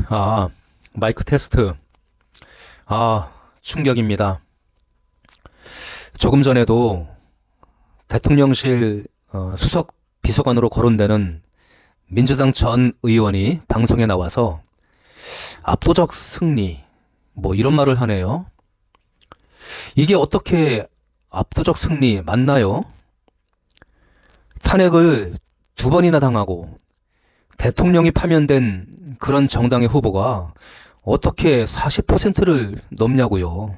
아, 마이크 테스트. 충격입니다. 조금 전에도 대통령실 수석 비서관으로 거론되는 민주당 전 의원이 방송에 나와서 압도적 승리, 뭐 이런 말을 하네요. 이게 어떻게 압도적 승리 맞나요? 탄핵을 두 번이나 당하고 대통령이 파면된 그런 정당의 후보가 어떻게 40%를 넘냐고요.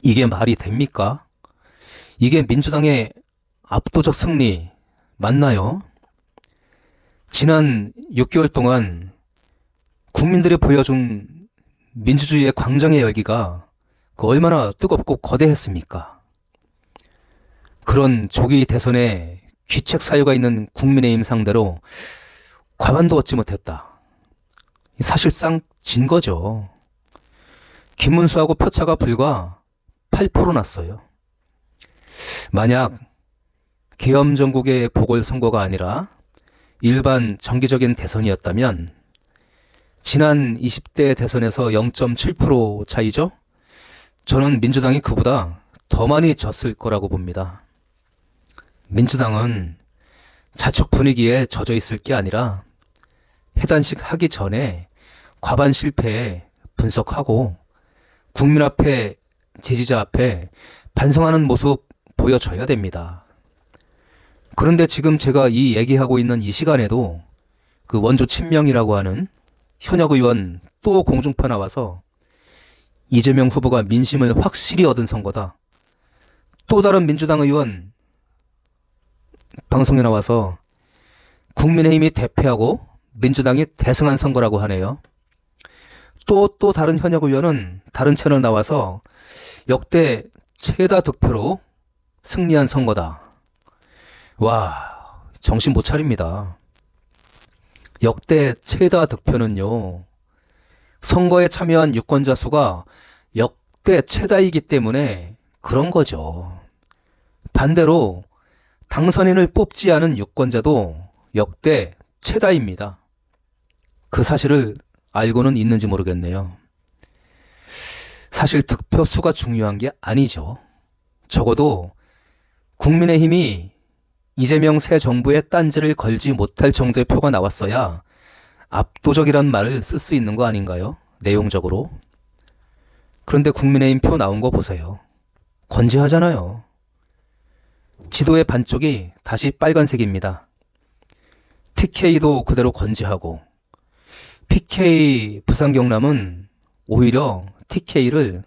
이게 말이 됩니까? 이게 민주당의 압도적 승리 맞나요? 지난 6개월 동안 국민들이 보여준 민주주의의 광장의 열기가 얼마나 뜨겁고 거대했습니까? 그런 조기 대선에 귀책 사유가 있는 국민의힘 상대로 과반도 얻지 못했다. 사실상 진 거죠. 김문수하고 표차가 불과 8% 났어요. 만약 계엄정국의 보궐선거가 아니라 일반 정기적인 대선이었다면 지난 20대 대선에서 0.7% 차이죠? 저는 민주당이 그보다 더 많이 졌을 거라고 봅니다. 민주당은 자축 분위기에 젖어 있을 게 아니라 해단식 하기 전에 과반 실패에 분석하고 국민 앞에, 지지자 앞에 반성하는 모습 보여줘야 됩니다. 그런데 지금 제가 이 얘기하고 있는 이 시간에도 그 원조 친명이라고 하는 현역 의원 또 공중파 나와서 이재명 후보가 민심을 확실히 얻은 선거다. 또 다른 민주당 의원 방송에 나와서 국민의힘이 대패하고 민주당이 대승한 선거라고 하네요. 또 다른 현역 의원은 다른 채널 나와서 역대 최다 득표로 승리한 선거다. 와, 정신 못 차립니다. 역대 최다 득표는요, 선거에 참여한 유권자 수가 역대 최다이기 때문에 그런 거죠. 반대로 당선인을 뽑지 않은 유권자도 역대 최다입니다. 그 사실을 알고는 있는지 모르겠네요. 사실 득표 수가 중요한 게 아니죠. 적어도 국민의힘이 이재명 새 정부에 딴지를 걸지 못할 정도의 표가 나왔어야 압도적이란 말을 쓸 수 있는 거 아닌가요? 내용적으로. 그런데 국민의힘 표 나온 거 보세요. 건재하잖아요. 지도의 반쪽이 다시 빨간색입니다. TK도 그대로 건재하고 PK 부산 경남은 오히려 TK를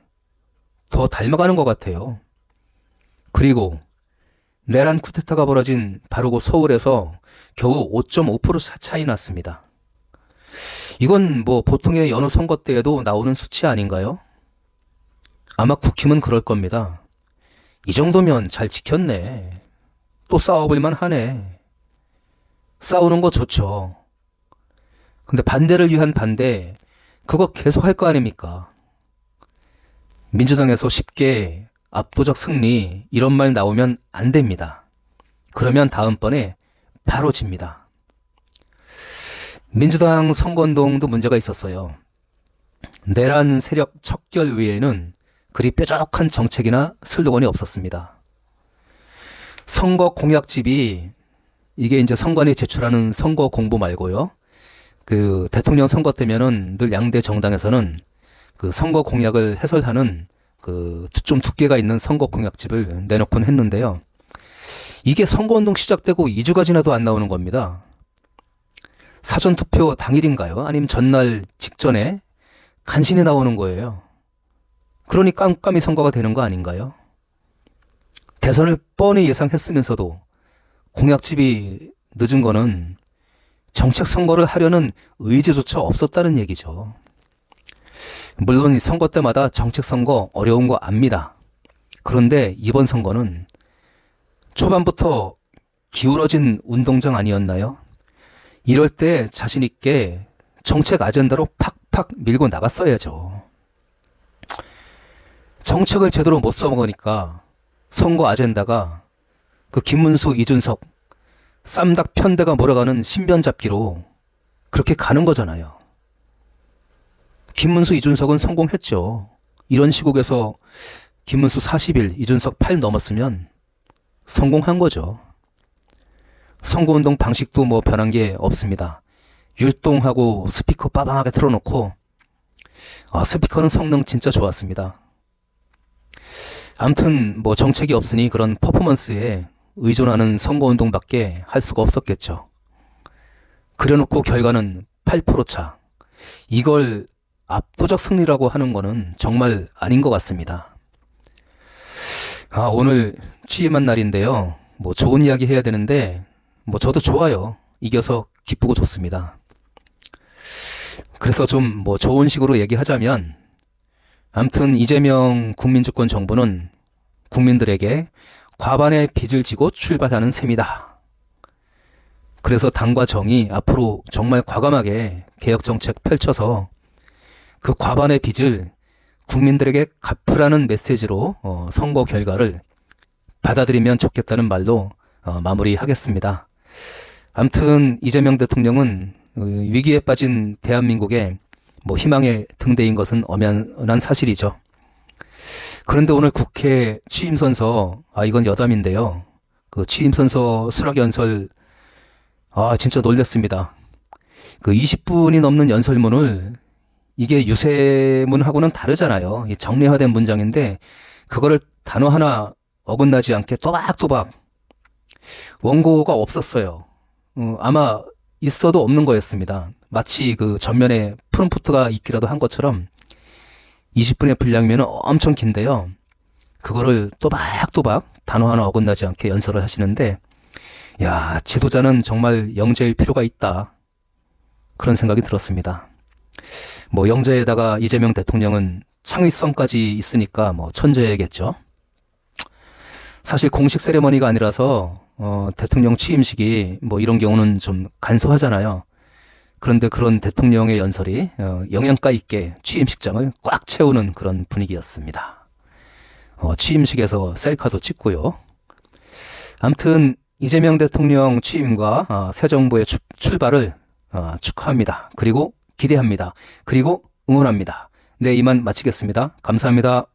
더 닮아가는 것 같아요. 그리고 내란 쿠데타가 벌어진 바로 그 서울에서 겨우 5.5% 차이 났습니다. 이건 뭐 보통의 여느 선거 때에도 나오는 수치 아닌가요? 아마 국힘은 그럴 겁니다. 이 정도면 잘 지켰네. 또 싸워볼만 하네. 싸우는 거 좋죠. 근데 반대를 위한 반대, 그거 계속 할 거 아닙니까? 민주당에서 쉽게 압도적 승리 이런 말 나오면 안 됩니다. 그러면 다음번에 바로 집니다. 민주당 선거운동도 문제가 있었어요. 내란 세력 척결 외에는 그리 뾰족한 정책이나 슬로건이 없었습니다. 선거 공약집이 이게 이제 선관위 제출하는 선거 공보 말고요. 그 대통령 선거 때면은 늘 양대 정당에서는 그 선거 공약을 해설하는 그 좀 두께가 있는 선거 공약집을 내놓곤 했는데요. 이게 선거운동 시작되고 2주가 지나도 안 나오는 겁니다. 사전투표 당일인가요? 아니면 전날 직전에 간신히 나오는 거예요. 그러니 깜깜이 선거가 되는 거 아닌가요? 대선을 뻔히 예상했으면서도 공약집이 늦은 거는 정책 선거를 하려는 의지조차 없었다는 얘기죠. 물론 이 선거 때마다 정책 선거 어려운 거 압니다. 그런데 이번 선거는 초반부터 기울어진 운동장 아니었나요? 이럴 때 자신 있게 정책 아젠다로 팍팍 밀고 나갔어야죠. 정책을 제대로 못 써먹으니까 선거 아젠다가 그 김문수, 이준석 쌈닭 편대가 몰아가는 신변 잡기로 그렇게 가는 거잖아요. 김문수, 이준석은 성공했죠. 이런 시국에서 김문수 40일, 이준석 8 넘었으면 성공한 거죠. 선거운동 방식도 뭐 변한 게 없습니다. 율동하고 스피커 빠방하게 틀어놓고, 스피커는 성능 진짜 좋았습니다. 암튼 뭐 정책이 없으니 그런 퍼포먼스에 의존하는 선거운동밖에 할 수가 없었겠죠. 그래놓고 결과는 8% 차. 이걸 압도적 승리라고 하는 거는 정말 아닌 것 같습니다. 오늘 취임한 날인데요. 뭐 좋은 이야기 해야 되는데 뭐 저도 좋아요. 이겨서 기쁘고 좋습니다. 그래서 좀 뭐 좋은 식으로 얘기하자면, 아무튼 이재명 국민주권 정부는 국민들에게 과반의 빚을 지고 출발하는 셈이다. 그래서 당과 정이 앞으로 정말 과감하게 개혁정책 펼쳐서 그 과반의 빚을 국민들에게 갚으라는 메시지로 선거 결과를 받아들이면 좋겠다는 말로 마무리하겠습니다. 아무튼 이재명 대통령은 위기에 빠진 대한민국의 뭐 희망의 등대인 것은 엄연한 사실이죠. 그런데 오늘 국회 취임선서, 이건 여담인데요. 그 취임선서 수락연설, 진짜 놀랐습니다. 그 20분이 넘는 연설문을, 이게 유세문하고는 다르잖아요. 이 정례화된 문장인데 그거를 단어 하나 어긋나지 않게 또박또박, 원고가 없었어요. 아마 있어도 없는 거였습니다. 마치 그 전면에 프롬프트가 있기라도 한 것처럼 20분의 분량이면 엄청 긴데요. 그거를 또박또박 단어 하나 어긋나지 않게 연설을 하시는데, 야, 지도자는 정말 영재일 필요가 있다. 그런 생각이 들었습니다. 뭐 영재에다가 이재명 대통령은 창의성까지 있으니까 뭐 천재겠죠. 사실 공식 세레머니가 아니라서 대통령 취임식이 뭐 이런 경우는 좀 간소하잖아요. 그런데 그런 대통령의 연설이 영양가 있게 취임식장을 꽉 채우는 그런 분위기였습니다. 취임식에서 셀카도 찍고요. 아무튼 이재명 대통령 취임과 새 정부의 출발을 축하합니다. 그리고 기대합니다. 그리고 응원합니다. 네, 이만 마치겠습니다. 감사합니다.